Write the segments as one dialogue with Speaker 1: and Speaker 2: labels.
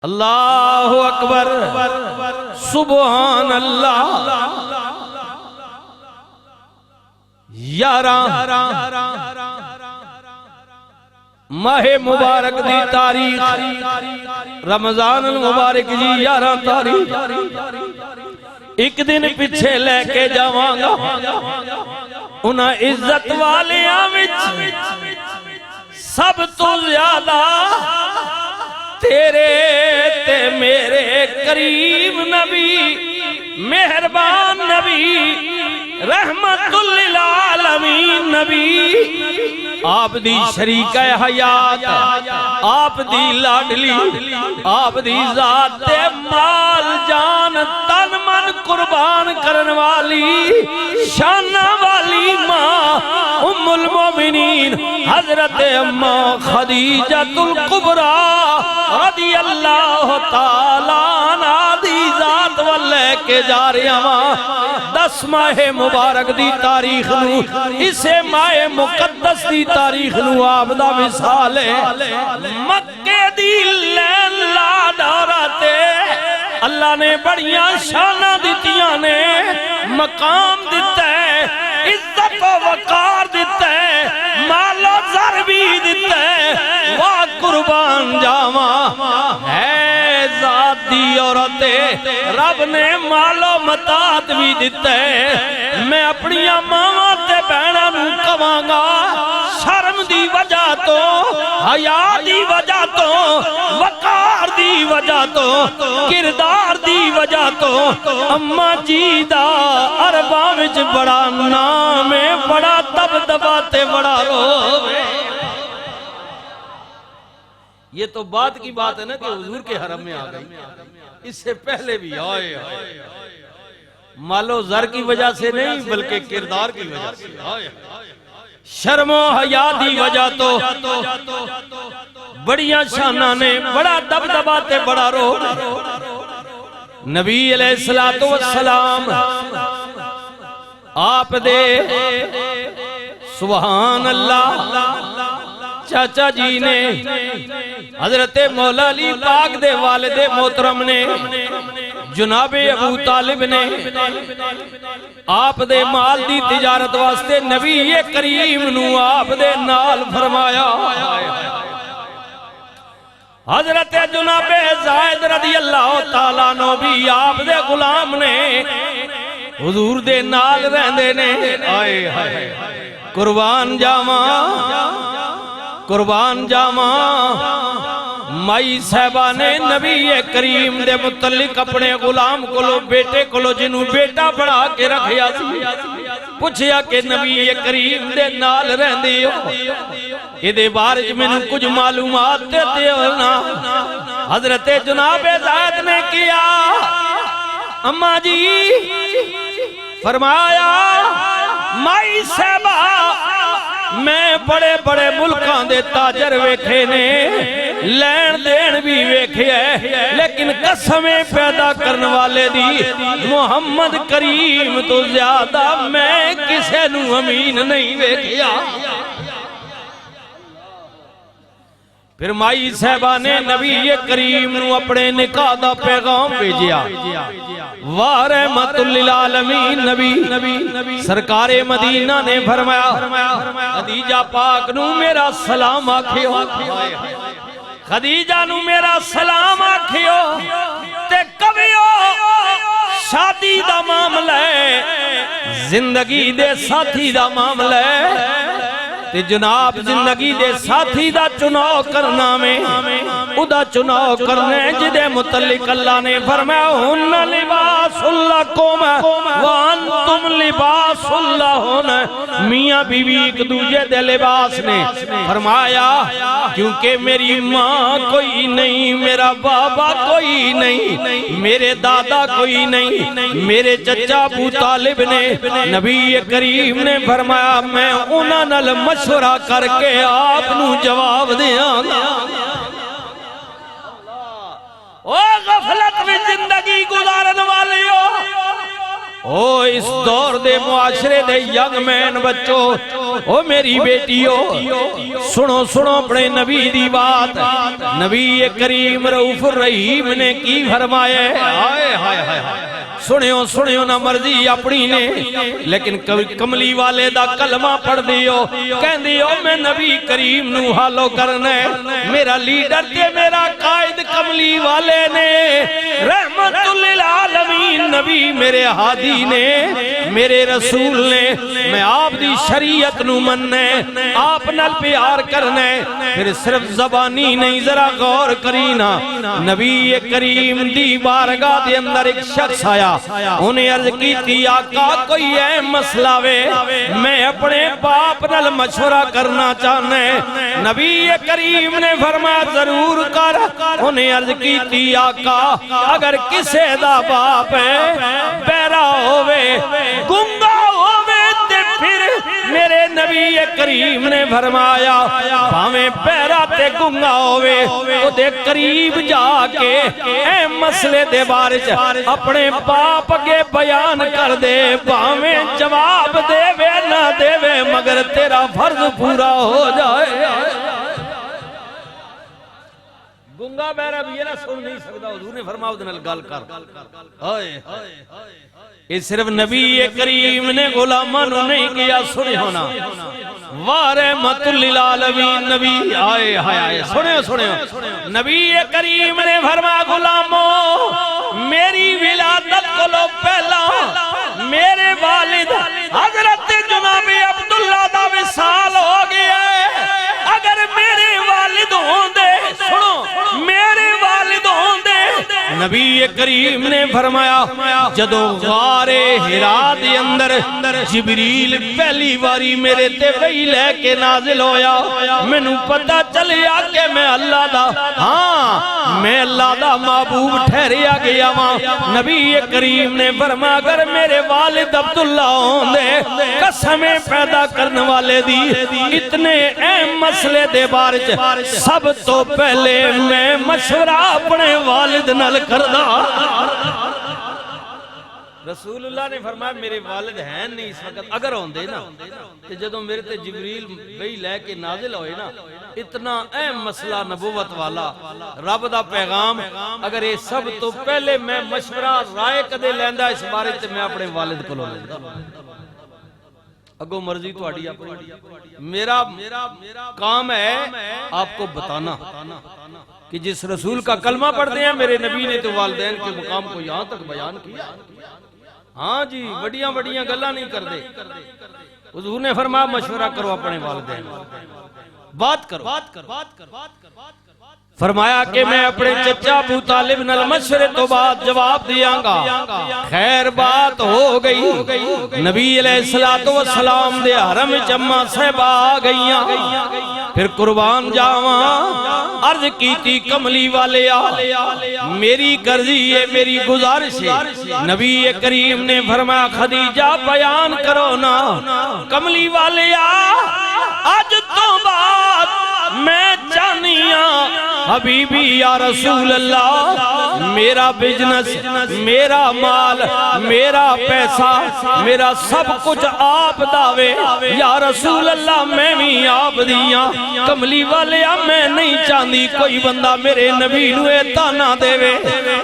Speaker 1: اللہ اکبر سبحان اللہ یاراں ماہ مبارک دی تاریخ رمضان المبارک جی 11 تاریخ ایک دن پیچھے لے کے جاواں گا انہاں عزت والیاں وچ سب تو زیادہ تیرے تے میرے کریم نبی مہربان نبی رحمت للعالمین نبی آپ دی شریکہ حیات آپ دی لاڈلی آپ دی ذات تے مال جان تن من قربان کرن والی شانہ والی ماں ام المومنین حضرت اماں خدیجۃ الکبریٰ رضی اللہ تعالیٰ عنہا دی ذات واللے کے جا رہے ہیں 10 ماہ مبارک دی تاریخ نو اسے ماہ مقدس دی تاریخ نو آپ دا مثال ہے مکے دی لین لا داراتے اللہ نے بڑیاں شانہ دیتیاں نے مقام دیتا ہے عزت و وقار دیتا ہے مال و زر بھی دیتا ہے واہ قربان جاواں ہے ذات دی عورتیں رب نے مال و متاعت بھی دیتا ہے میں اپنی ماں تے بہناں نوں کہاں گا شرم دی وجہ تو حیا دی وجہ تو وقار دی وجہ تو کردار دی وجہ تو اماں جی دا عرباں وچ بڑا نام ہے بڑا دبدبا تے بڑا روب ہے یہ تو بات کی بات ہے نا کہ حضور کے حرم میں آ گئی اس سے پہلے بھی آئے مال و زر کی وجہ سے نہیں بلکہ کردار کی وجہ سے آئے شرم و حیا دی وجہ تو بڑیاں شانہ نے بڑا دبدبا تے بڑا روب نبی علیہ السلام آپ دے سبحان اللہ چاچا جی نے حضرت مولا علی پاک دے والد محترم نے جناب ابو طالب نے آپ دے مال دی تجارت واسطے نبی کریم نو آپ دے نال فرمایا حضرت جناب زائد رضی اللہ تعالیٰ عنہ بھی آپ دے غلام نے حضور دے نال رہندے نے آئے ہائے قربان جاواں مائی صاحبہ نے نبی کریم دے متعلق اپنے غلام کولو بیٹے کولو جنوں بیٹا بڑھا کے رکھیا سی پوچھیا کہ نبی کریم دے نال رہندے ہو یہ بارے میں کچھ معلومات دیتے ہونا حضرت جناب زائد نے کیا اماں جی فرمایا مائی صاحبہ میں بڑے بڑے ملکان دے تاجر ویکھے نے لین دین بھی ویکھے ہے لیکن قسمیں پیدا کرنے والے دی محمد کریم تو زیادہ میں کسے نو امین نہیں ویکھیا پھر مائی صاحبہ نے نبی کریم نو اپنے نکاح دا پیغام بھیجیا واہ رحمت للعالمین نبی سرکار مدینہ نے فرمایا خدیجہ پاک نو میرا سلام آکھیو خدیجہ نو میرا سلام آکھیو تے کبھیو شادی دا معاملہ ہے زندگی دے ساتھی دا معاملہ ہے تے جناب زندگی دے ساتھی دا چناؤ کرنا میں ادا چناؤ کرنے جدے متعلق اللہ نے فرمایا ہن لباس لکم وانتم لباس لہن میاں بیوی ایک دوجہ دے لباس نے فرمایا کیونکہ میری ماں کوئی نہیں میرا بابا کوئی نہیں میرے دادا کوئی نہیں میرے چچا ابو طالب نے نبی کریم نے فرمایا میں انہاں نال مشورہ کر کے آپ نو جواب دیاں گا او غفلت میں زندگی گزارن والیو او اس دور دے معاشرے دے ینگ مین بچو، او میری بیٹیو، سنو سنو اپنے نبی دی بات۔ نبی کریم رؤوف الرحیم نے کی فرمایا ہے، ہائے ہائے ہائے، سنیو سنیو نہ مرضی اپنی نے، لیکن کملی والے دا کلمہ پڑھ دیو، کہن دیو میں نبی کریم نو حالو کرنے، میرا لیڈر تے میرا قائد کملی والے نے، رحمت للعالمین نبی میرے ہادی نے، میرے رسول نے، میں آپ دی شریعت نو مننے، آپ نال پیار کرنے، پھر صرف زبانی نہیں ذرا غور کرینا۔ نبی کریم دی بارگاہ دے اندر ایک شخص آیا، انہیں عرض کی تھی آقا کوئی ہے مسئلہ وے، میں اپنے باپ نال مشورہ کرنا چاہنے۔ نبی کریم نے فرمایا ضرور کر۔ انہیں عرض کی تھی آقا اگر کسے دا باپ ہے بہرا ہووے گنگا ہووے تے پھر میرے نبی کریم نے فرمایا بھاویں بہرا تے گنگا ہووے او دے قریب جا کے اے مسئلے دے بارے اپنے باپ کے بیان کر دے، بھاویں جواب دے وے نہ دے وے مگر تیرا فرض پورا ہو جائے۔ گنگا بہرا بھی یہ نہ سن نہیں سکتا، حضور نے فرمایا اس نال گل کر۔ یہ صرف نبی کریم نے غلاماں نو نہیں کیا، سنے ہونا وارحمت للعالمین نبی آئے ہائے سنے سنے نبی کریم نے فرمایا غلاموں میری ولادت کو لو پہلا میرے والد حضرت جناب عبداللہ دا وصال ہو گیا ہے، اگر میرے والد ہوں دے سنو میرے والد ہوں دے، نبی کریم نے فرمایا جدو غار حرا دے اندر جبریل پہلی واری میرے تے وحی لے کے نازل ہویا، میں نو پتہ چلیا کہ میں اللہ دا ہاں میں اللہ دا محبوب ٹھہریا گیا ماں۔ نبی کریم نے فرمایا اگر میرے والد عبداللہ ہوں دے قسمیں پیدا کرنے والے دی اتنے اہم مسئلے دے بارے سب تو پہلے میں مشورہ اپنے والد نال کردہ۔ رسول اللہ نے فرمایا میرے والد ہیں نہیں اس وقت، اگر ہوندے نا کہ جدوں میرے تے جبریل وحی لے کے نازل ہوئے نا اتنا اہم مسئلہ نبوت والا رب دا پیغام، اگر یہ سب تو پہلے میں مشورہ رائے کدے لیندا اس بارے تے میں اپنے والد کو لیندا، اگو مرضی تو اڈی اپنی، میرا کام ہے آپ کو بتانا کہ جس رسول کا کلمہ پڑھتے ہیں میرے نبی نے تو والدین کے مقام کو یہاں تک بیان کیا۔ ہاں جی بڑیاں بڑیاں گلاں نہیں کر دے، حضور نے فرمایا مشورہ کرو اپنے والدین، بات کرو۔ فرمایا کہ میں اپنے چچا ابو طالب نال مشورے تو بعد جواب دیاں گا۔ خیر بات ہو گئی، نبی علیہ السلام دے حرم جمع صحبہ آ گئیاں، پھر قربان جاواں عرض کی تھی کملی والے میری کرزی ہے میری گزارش ہے۔ نبی کریم نے فرمایا خدیجہ بیان کرو نا، کملی والے آج تو بات میں چاہنیاں حبیبی یا رسول اللہ میرا بزنس میرا مال میرا پیسہ میرا سب کچھ آپ داوے، یا رسول اللہ میں بھی آپ دیاں۔ کملی والے میں نہیں چاہتی کوئی بندہ میرے نبی نوے تانا دے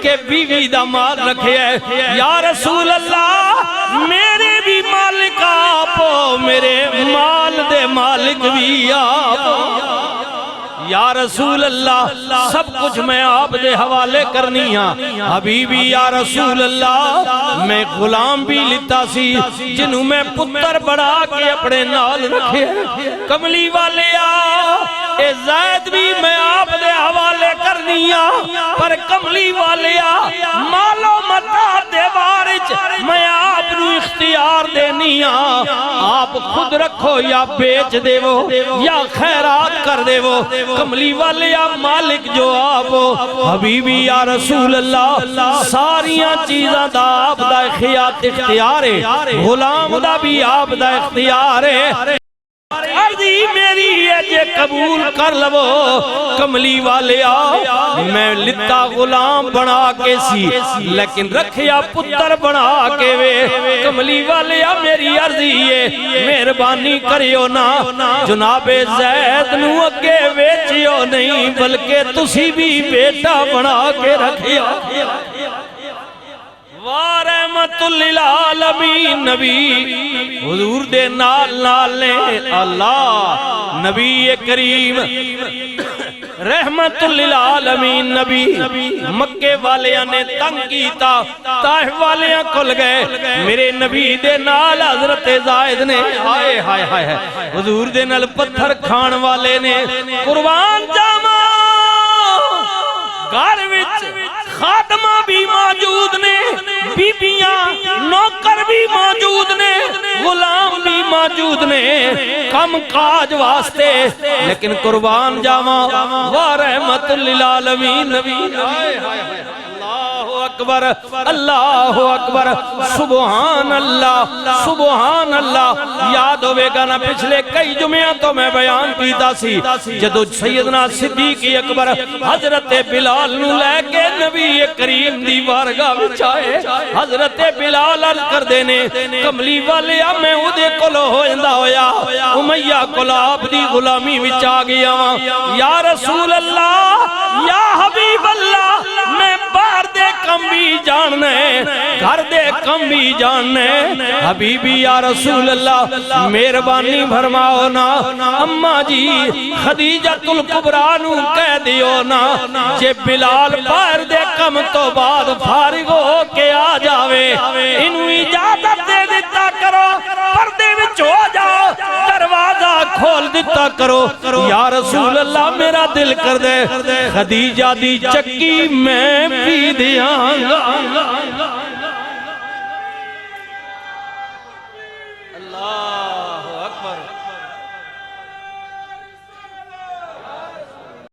Speaker 1: کہ بیوی دا مال رکھے ہے، یا رسول اللہ میرے بھی مالک آپ میرے مال دے مالک بھی آپ، یا رسول اللہ سب کچھ میں آپ دے حوالے کرنی ہاں۔ حبیبی یا رسول اللہ میں غلام بھی لیتا سی جنہوں میں پتر بڑھا کے اپنے نال رکھے، کملی والے اے زید بھی میں آپ دے حوالے کرنی ہاں، پر کملی والے مال و متاع دے بارچ میں آپ نو اختیار دینی ہاں، آپ خود رکھو یا بیچ دے وہ یا خیرات کر دے وہ، کملی والے مالک جو آپ حبیبی یا رسول اللہ ساریاں چیزاں دا آپ دا اختیار ہے، غلام دا بھی آپ دا اختیار ہے۔ عرضی میری ہے جے قبول کر لو کملی والے آ میں لتا غلام بنا کے سی لیکن رکھیا پتر بنا کے وے کملی والے آ میری عرضی ہے مہربانی کریو نا جناب زید نو اگے ویچیو نہیں بلکہ تسی بھی بیٹا بنا کے رکھیا وَرَحْمَتُ لِلْعَالَمِينَ نبی حضور دے نال نال نے اللہ نبی کریم رحمت للعالمین نبی مکے والیاں نے تنگ کیتا طائف والیاں کھل گئے میرے نبی دے نال حضرت زائد نے ہائے ہائے ہائے حضور دے نال پتھر کھان والے نے قربان جاواں گھر وچ خادمہ بھی موجود نے بیبیاں نوکر بھی موجود نے غلام بھی موجود نے کم کاج واسطے لیکن قربان جاواں ورحمت للعالمین نبی اکبر اللہ اکبر سبحان اللہ یاد ہوئے گا نا پچھلے کئی جمعہ تو میں بیان کیتا سی جدو سیدنا صدیق اکبر حضرت بلال نو لے کے نبی کریم دی بارگاہ وچ آئے حضرت بلال عرض کر دینے کملی والے میں اودے کولو ہو جندا ہویا امیہ کول آپ دی غلامی وچ آ گیا یا رسول اللہ یا حبیب اللہ میں باہر دے کم بھی جاننے گھر دے کم بھی جاننے حبیبی یا رسول اللہ مہربانی فرماؤ نا اماں جی خدیجۃ الکبریٰ نو کہہ دیو نا جے بلال باہر دے کم تو بعد فارغ ہو کے آ جاوے انہوں اجازت دے دیتا کرو پردے وچ ہو جاؤ دروازہ کھول دیتا کرو یا رسول اللہ میرا دل کر دے خدیجہ دی چکی میں بھی دیاں گا